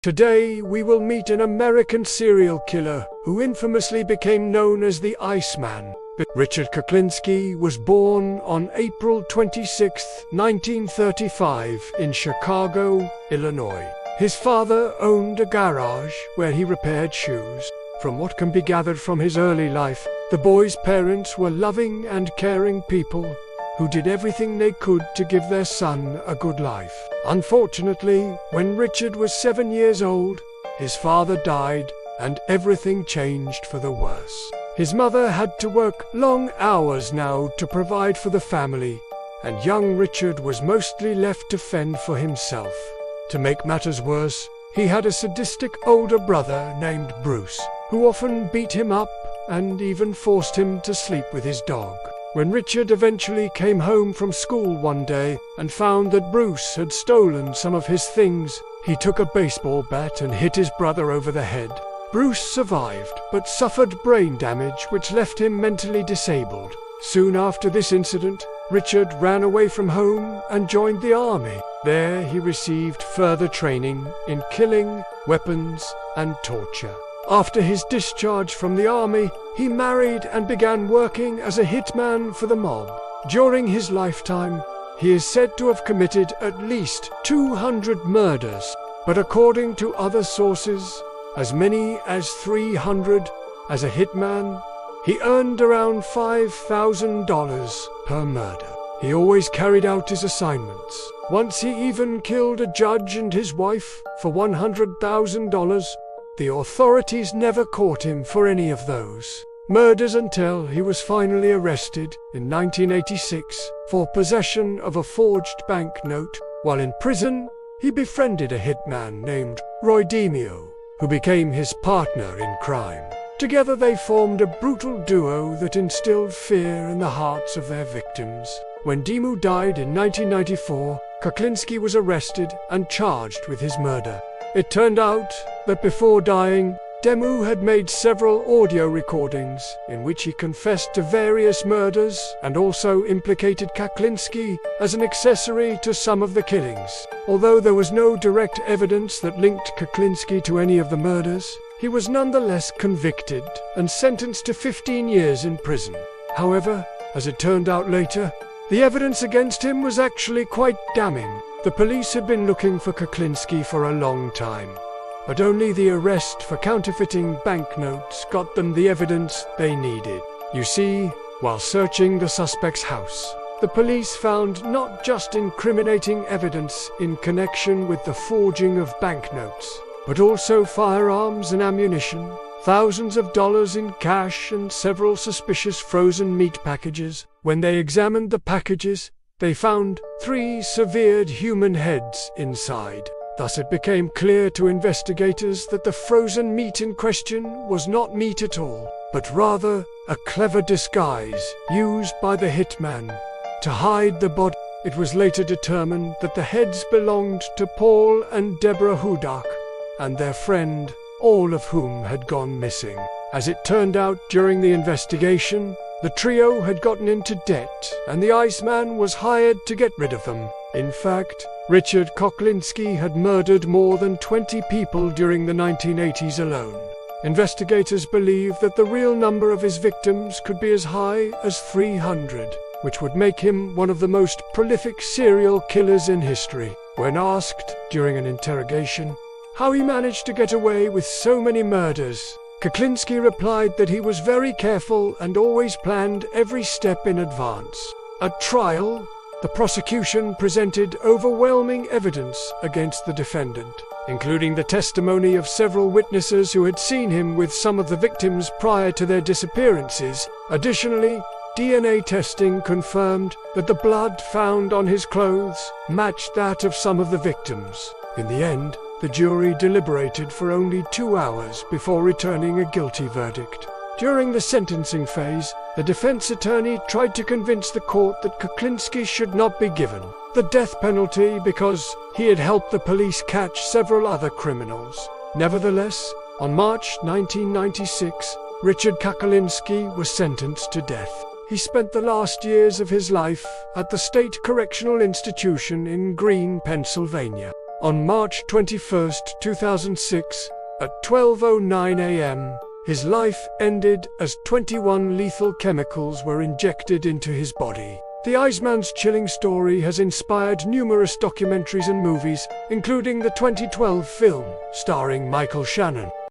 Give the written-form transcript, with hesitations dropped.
Today we will meet an American serial killer who infamously became known as the Iceman. Richard Kuklinski was born on April 26, 1935 in Chicago, Illinois. His father owned a garage where he repaired shoes. From what can be gathered from his early life, the boy's parents were loving and caring people who did everything they could to give their son a good life. Unfortunately, when Richard was 7 years old, his father died and everything changed for the worse. His mother had to work long hours now to provide for the family, and young Richard was mostly left to fend for himself. To make matters worse, he had a sadistic older brother named Bruce, who often beat him up and even forced him to sleep with his dog. When Richard eventually came home from school one day and found that Bruce had stolen some of his things, he took a baseball bat and hit his brother over the head. Bruce survived, but suffered brain damage which left him mentally disabled. Soon after this incident, Richard ran away from home and joined the army. There he received further training in killing, weapons, and torture. After his discharge from the army, he married and began working as a hitman for the mob. During his lifetime, he is said to have committed at least 200 murders, but according to other sources, as many as 300. As a hitman, he earned around $5,000 per murder. He always carried out his assignments. Once he even killed a judge and his wife for $100,000. The authorities never caught him for any of those murders until he was finally arrested in 1986 for possession of a forged banknote. While in prison, he befriended a hitman named Demeanor, who became his partner in crime. Together they formed a brutal duo that instilled fear in the hearts of their victims. When Demeanor died in 1994, Kuklinski was arrested and charged with his murder. It turned out that before dying, Demeanor had made several audio recordings in which he confessed to various murders and also implicated Kuklinski as an accessory to some of the killings. Although there was no direct evidence that linked Kuklinski to any of the murders, he was nonetheless convicted and sentenced to 15 years in prison. However, as it turned out later, the evidence against him was actually quite damning. The police had been looking for Kuklinski for a long time, but only the arrest for counterfeiting banknotes got them the evidence they needed. You see, while searching the suspect's house, the police found not just incriminating evidence in connection with the forging of banknotes, but also firearms and ammunition, thousands of dollars in cash, and several suspicious frozen meat packages. When they examined the packages, they found 3 severed human heads inside. Thus it became clear to investigators that the frozen meat in question was not meat at all, but rather a clever disguise used by the hitman to hide the body. It was later determined that the heads belonged to Paul and Deborah Hudak and their friend, all of whom had gone missing. As it turned out during the investigation, the trio had gotten into debt, and the Iceman was hired to get rid of them. In fact, Richard Kuklinski had murdered more than 20 people during the 1980s alone. Investigators believe that the real number of his victims could be as high as 300, which would make him one of the most prolific serial killers in history. When asked during an interrogation how he managed to get away with so many murders, Kuklinski replied that he was very careful and always planned every step in advance. At trial, the prosecution presented overwhelming evidence against the defendant, including the testimony of several witnesses who had seen him with some of the victims prior to their disappearances. Additionally, DNA testing confirmed that the blood found on his clothes matched that of some of the victims. In the end, the jury deliberated for only 2 hours before returning a guilty verdict. During the sentencing phase, the defense attorney tried to convince the court that Kuklinski should not be given the death penalty because he had helped the police catch several other criminals. Nevertheless, on March 1996, Richard Kuklinski was sentenced to death. He spent the last years of his life at the State Correctional Institution in Greene, Pennsylvania. On March 21, 2006, at 12:09 a.m., his life ended as 21 lethal chemicals were injected into his body. The Iceman's chilling story has inspired numerous documentaries and movies, including the 2012 film starring Michael Shannon.